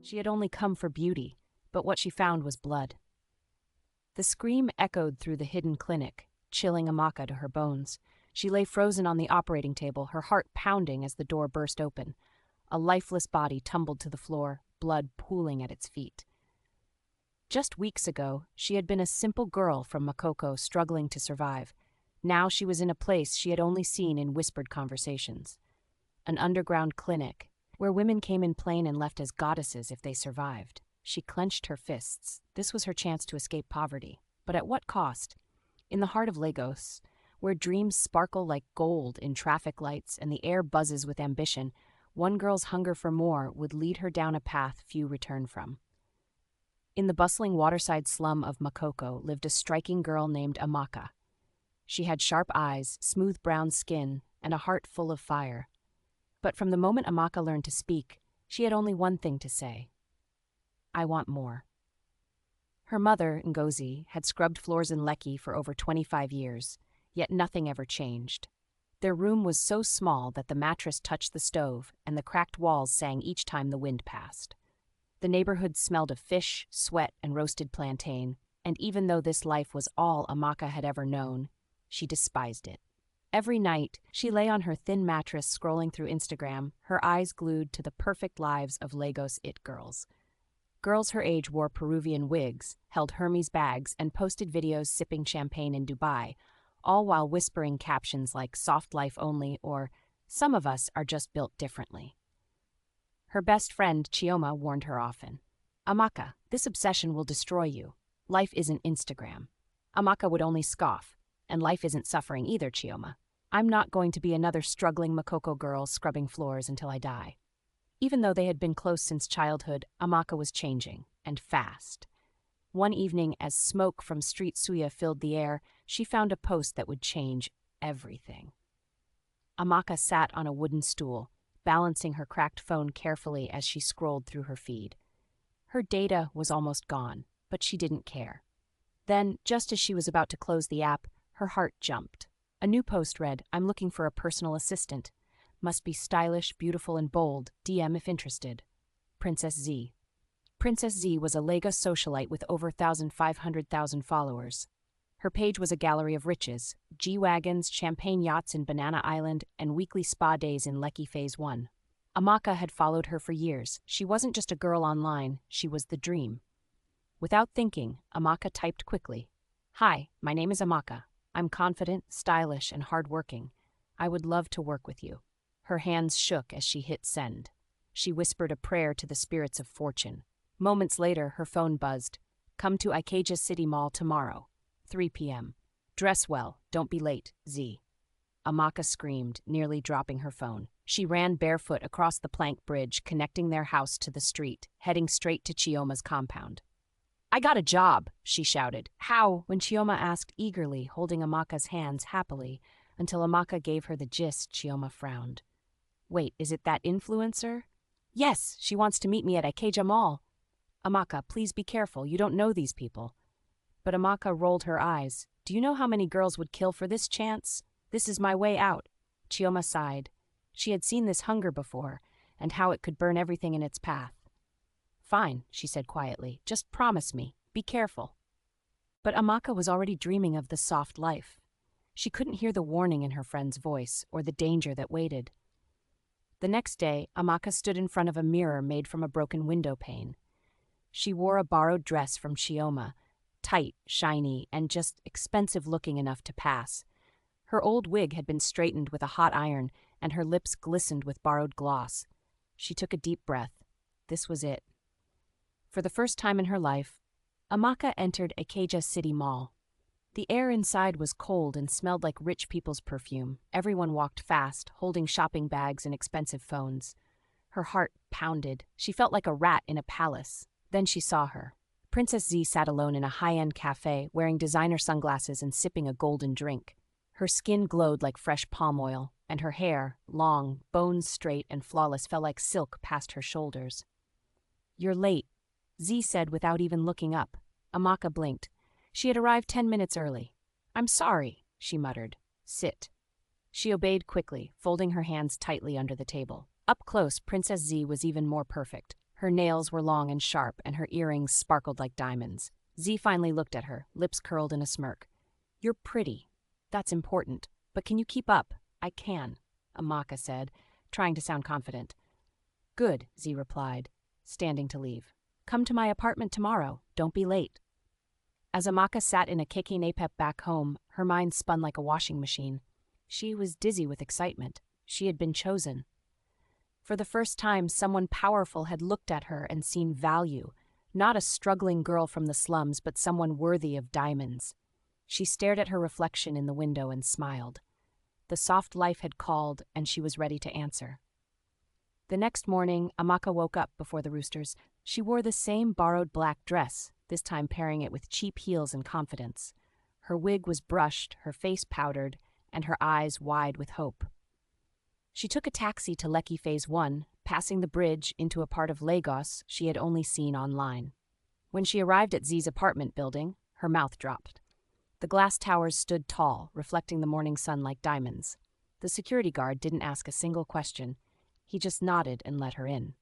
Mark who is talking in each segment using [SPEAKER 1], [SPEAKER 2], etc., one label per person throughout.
[SPEAKER 1] She had only come for beauty, but what she found was blood. The scream echoed through the hidden clinic, chilling Amaka to her bones. She lay frozen on the operating table, her heart pounding as the door burst open. A lifeless body tumbled to the floor, blood pooling at its feet. Just weeks ago, she had been a simple girl from Makoko struggling to survive. Now she was in a place she had only seen in whispered conversations. An underground clinic, where women came in plain and left as goddesses if they survived. She clenched her fists. This was her chance to escape poverty. But at what cost? In the heart of Lagos, where dreams sparkle like gold in traffic lights and the air buzzes with ambition, one girl's hunger for more would lead her down a path few return from. In the bustling waterside slum of Makoko lived a striking girl named Amaka. She had sharp eyes, smooth brown skin, and a heart full of fire. But from the moment Amaka learned to speak, she had only one thing to say: I want more. Her mother, Ngozi, had scrubbed floors in Lekki for over 25 years, yet nothing ever changed. Their room was so small that the mattress touched the stove and the cracked walls sang each time the wind passed. The neighborhood smelled of fish, sweat, and roasted plantain, and even though this life was all Amaka had ever known, she despised it. Every night, she lay on her thin mattress scrolling through Instagram, her eyes glued to the perfect lives of Lagos it girls. Girls her age wore Peruvian wigs, held Hermes bags, and posted videos sipping champagne in Dubai, all while whispering captions like "soft life only" or "some of us are just built differently." Her best friend, Chioma, warned her often. Amaka, this obsession will destroy you. Life isn't Instagram. Amaka would only scoff. And life isn't suffering either, Chioma. I'm not going to be another struggling Makoko girl scrubbing floors until I die. Even though they had been close since childhood, Amaka was changing, and fast. One evening, as smoke from street suya filled the air, she found a post that would change everything. Amaka sat on a wooden stool, balancing her cracked phone carefully as she scrolled through her feed. Her data was almost gone, but she didn't care. Then, just as she was about to close the app, her heart jumped. A new post read, I'm looking for a personal assistant. Must be stylish, beautiful, and bold. DM if interested. Princess Z. Princess Z was a Lagos socialite with over 500,000 followers. Her page was a gallery of riches, G-Wagons, champagne yachts in Banana Island, and weekly spa days in Lekki Phase 1. Amaka had followed her for years. She wasn't just a girl online, she was the dream. Without thinking, Amaka typed quickly. Hi, my name is Amaka. I'm confident, stylish, and hardworking. I would love to work with you. Her hands shook as she hit send. She whispered a prayer to the spirits of fortune. Moments later, her phone buzzed. Come to Ikeja City Mall tomorrow, 3 p.m. Dress well, don't be late, Z. Amaka screamed, nearly dropping her phone. She ran barefoot across the plank bridge connecting their house to the street, heading straight to Chioma's compound. I got a job, she shouted. How? When Chioma asked eagerly, holding Amaka's hands happily, until Amaka gave her the gist, Chioma frowned. Wait, is it that influencer? Yes, she wants to meet me at Ikeja Mall. Amaka, please be careful, you don't know these people. But Amaka rolled her eyes. Do you know how many girls would kill for this chance? This is my way out. Chioma sighed. She had seen this hunger before, and how it could burn everything in its path. Fine, she said quietly. Just promise me. Be careful. But Amaka was already dreaming of the soft life. She couldn't hear the warning in her friend's voice or the danger that waited. The next day, Amaka stood in front of a mirror made from a broken window pane. She wore a borrowed dress from Chioma, tight, shiny, and just expensive-looking enough to pass. Her old wig had been straightened with a hot iron, and her lips glistened with borrowed gloss. She took a deep breath. This was it. For the first time in her life, Amaka entered Ikeja City Mall. The air inside was cold and smelled like rich people's perfume. Everyone walked fast, holding shopping bags and expensive phones. Her heart pounded. She felt like a rat in a palace. Then she saw her. Princess Z sat alone in a high-end cafe, wearing designer sunglasses and sipping a golden drink. Her skin glowed like fresh palm oil, and her hair, long, bones straight and flawless, fell like silk past her shoulders. You're late, Z said without even looking up. Amaka blinked. She had arrived 10 minutes early. I'm sorry, she muttered. Sit. She obeyed quickly, folding her hands tightly under the table. Up close, Princess Z was even more perfect. Her nails were long and sharp, and her earrings sparkled like diamonds. Z finally looked at her, lips curled in a smirk. "You're pretty. That's important. But can you keep up?" "I can," Amaka said, trying to sound confident. "Good," Z replied, standing to leave. "Come to my apartment tomorrow. Don't be late." As Amaka sat in a kicking Apep back home, her mind spun like a washing machine. She was dizzy with excitement. She had been chosen. For the first time, someone powerful had looked at her and seen value. Not a struggling girl from the slums, but someone worthy of diamonds. She stared at her reflection in the window and smiled. The soft life had called, and she was ready to answer. The next morning, Amaka woke up before the roosters. She wore the same borrowed black dress, this time pairing it with cheap heels and confidence. Her wig was brushed, her face powdered, and her eyes wide with hope. She took a taxi to Lekki Phase 1, passing the bridge into a part of Lagos she had only seen online. When she arrived at Z's apartment building, her mouth dropped. The glass towers stood tall, reflecting the morning sun like diamonds. The security guard didn't ask a single question. He just nodded and let her in.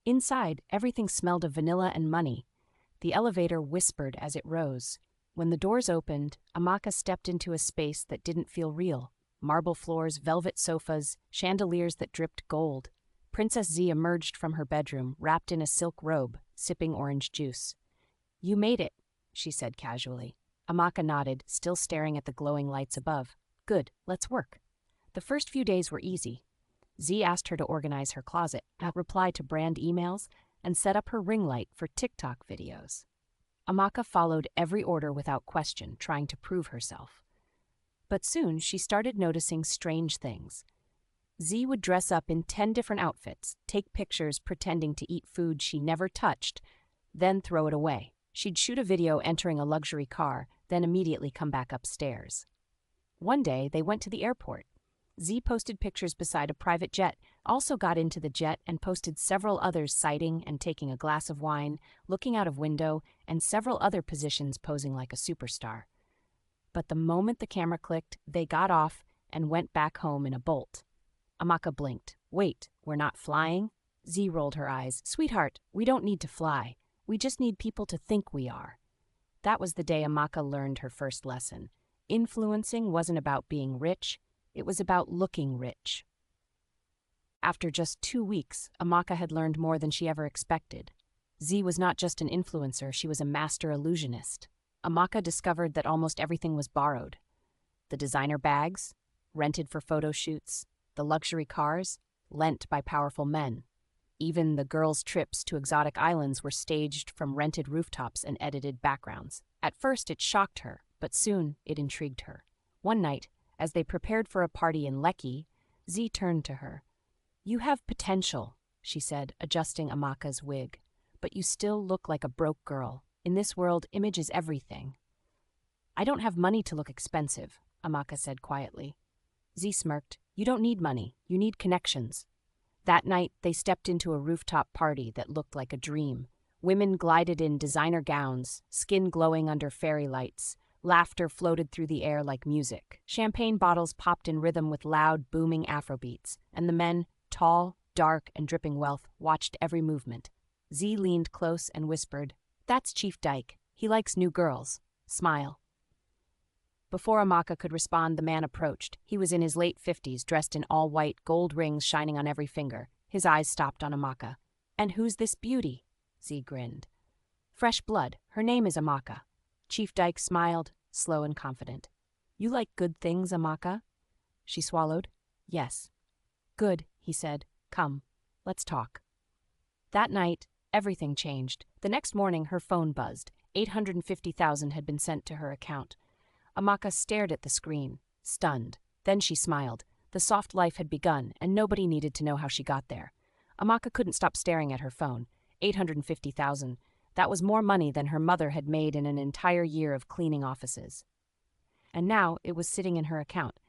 [SPEAKER 1] Inside, everything smelled of vanilla and money. The elevator whispered as it rose. When the doors opened, Amaka stepped into a space that didn't feel real. Marble floors, velvet sofas, chandeliers that dripped gold. Princess Z emerged from her bedroom, wrapped in a silk robe, sipping orange juice. "You made it," she said casually. Amaka nodded, still staring at the glowing lights above. "Good, let's work." The first few days were easy. Z asked her to organize her closet, reply to brand emails, and set up her ring light for TikTok videos. Amaka followed every order without question, trying to prove herself. But soon she started noticing strange things. Z would dress up in 10 different outfits, take pictures pretending to eat food she never touched, then throw it away. She'd shoot a video entering a luxury car, then immediately come back upstairs. One day, they went to the airport. Z posted pictures beside a private jet, also got into the jet and posted several others sighting and taking a glass of wine, looking out of window, and several other positions posing like a superstar. But the moment the camera clicked, they got off and went back home in a bolt. Amaka blinked. "Wait, we're not flying?" Z rolled her eyes. "Sweetheart, we don't need to fly. We just need people to think we are." That was the day Amaka learned her first lesson. Influencing wasn't about being rich, it was about looking rich. After just 2 weeks, Amaka had learned more than she ever expected. Z was not just an influencer, she was a master illusionist. Amaka discovered that almost everything was borrowed. The designer bags, rented for photo shoots, the luxury cars, lent by powerful men. Even the girls' trips to exotic islands were staged from rented rooftops and edited backgrounds. At first it shocked her, but soon it intrigued her. One night, as they prepared for a party in Lekki, Z turned to her. "You have potential," she said, adjusting Amaka's wig, "but you still look like a broke girl. In this world, image is everything." "I don't have money to look expensive," Amaka said quietly. Z smirked. "You don't need money, you need connections." That night, they stepped into a rooftop party that looked like a dream. Women glided in designer gowns, skin glowing under fairy lights. Laughter floated through the air like music. Champagne bottles popped in rhythm with loud, booming Afrobeats, and the men, tall, dark, and dripping wealth, watched every movement. Z leaned close and whispered, "That's Chief Dyke. He likes new girls. Smile." Before Amaka could respond, the man approached. He was in his late 50s, dressed in all white, gold rings shining on every finger. His eyes stopped on Amaka. "And who's this beauty?" Z grinned. "Fresh blood. Her name is Amaka." Chief Dyke smiled, slow and confident. "You like good things, Amaka?" She swallowed. "Yes." "Good," he said. "Come, let's talk." That night, everything changed. The next morning, her phone buzzed. 850,000 had been sent to her account. Amaka stared at the screen, stunned. Then she smiled. The soft life had begun, and nobody needed to know how she got there. Amaka couldn't stop staring at her phone. 850,000. That was more money than her mother had made in an entire year of cleaning offices. And now it was sitting in her account.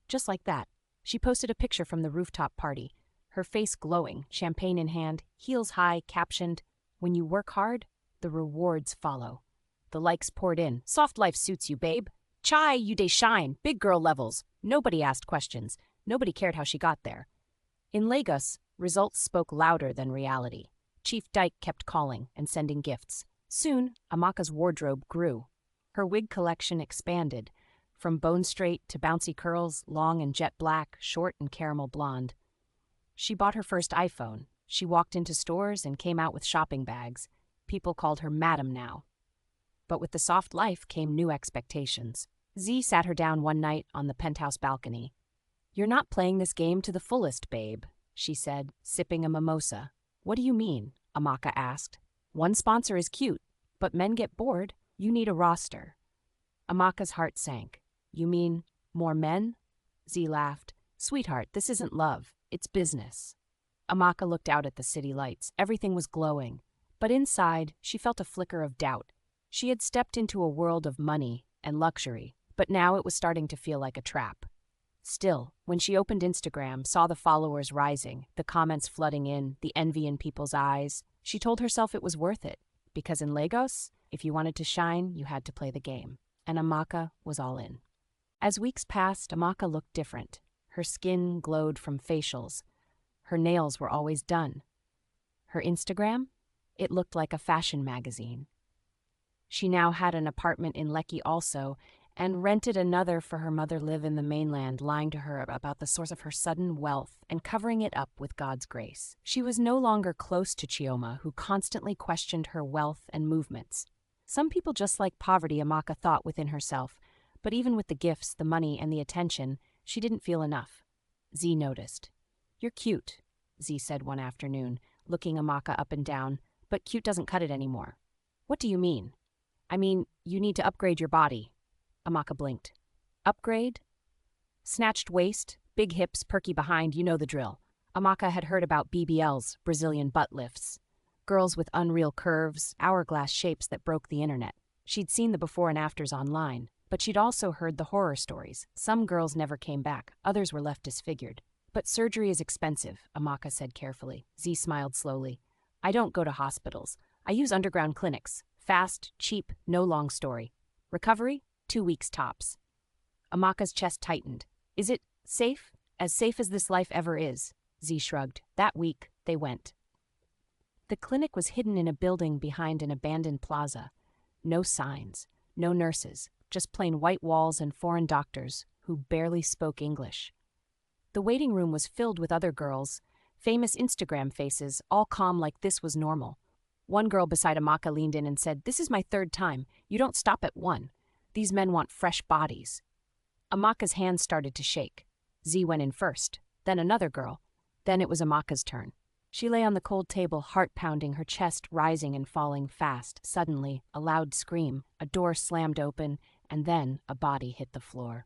[SPEAKER 1] Just like that. She posted a picture from the rooftop party, her face glowing, champagne in hand, heels high, captioned, "When you work hard, the rewards follow." The likes poured in. "Soft life suits you, babe. Chai, you dey shine. Big girl levels." Nobody asked questions. Nobody cared how she got there. In Lagos, results spoke louder than reality. Chief Dyke kept calling and sending gifts. Soon, Amaka's wardrobe grew. Her wig collection expanded, from bone straight to bouncy curls, long and jet black, short and caramel blonde. She bought her first iPhone. She walked into stores and came out with shopping bags. People called her Madam now. But with the soft life came new expectations. Z sat her down one night on the penthouse balcony. "You're not playing this game to the fullest, babe," she said, sipping a mimosa. "What do you mean?" Amaka asked. "One sponsor is cute, but men get bored. You need a roster." Amaka's heart sank. "You mean more men?" Z laughed. "Sweetheart, this isn't love. It's business." Amaka looked out at the city lights. Everything was glowing. But inside, she felt a flicker of doubt. She had stepped into a world of money and luxury, but now it was starting to feel like a trap. Still, when she opened Instagram, saw the followers rising, the comments flooding in, the envy in people's eyes, she told herself it was worth it, because in Lagos, if you wanted to shine, you had to play the game. And Amaka was all in. As weeks passed, Amaka looked different. Her skin glowed from facials. Her nails were always done. Her Instagram? It looked like a fashion magazine. She now had an apartment in Lekki also, and rented another for her mother live in the mainland, lying to her about the source of her sudden wealth and covering it up with God's grace. She was no longer close to Chioma, who constantly questioned her wealth and movements. Some people just like poverty, Amaka thought within herself, but even with the gifts, the money, and the attention, she didn't feel enough. Z noticed. "You're cute," Z said one afternoon, looking Amaka up and down, "but cute doesn't cut it anymore." "What do you mean?" "I mean, you need to upgrade your body." Amaka blinked. "Upgrade?" Snatched waist, big hips, perky behind, you know the drill. Amaka had heard about BBLs, Brazilian butt lifts. Girls with unreal curves, hourglass shapes that broke the internet. She'd seen the before and afters online, but she'd also heard the horror stories. Some girls never came back, others were left disfigured. "But surgery is expensive," Amaka said carefully. Z smiled slowly. "I don't go to hospitals. I use underground clinics. Fast, cheap, no long story. Recovery? 2 weeks tops." Amaka's chest tightened. "Is it safe? As safe as this life ever is?" Z shrugged. That week, they went. The clinic was hidden in a building behind an abandoned plaza. No signs, no nurses, just plain white walls and foreign doctors who barely spoke English. The waiting room was filled with other girls, famous Instagram faces, all calm like this was normal. One girl beside Amaka leaned in and said, "This is my 3rd time. You don't stop at 1. These men want fresh bodies." Amaka's hands started to shake. Z went in first, then another girl. Then it was Amaka's turn. She lay on the cold table, heart pounding, her chest rising and falling fast. Suddenly, a loud scream, a door slammed open, and then a body hit the floor.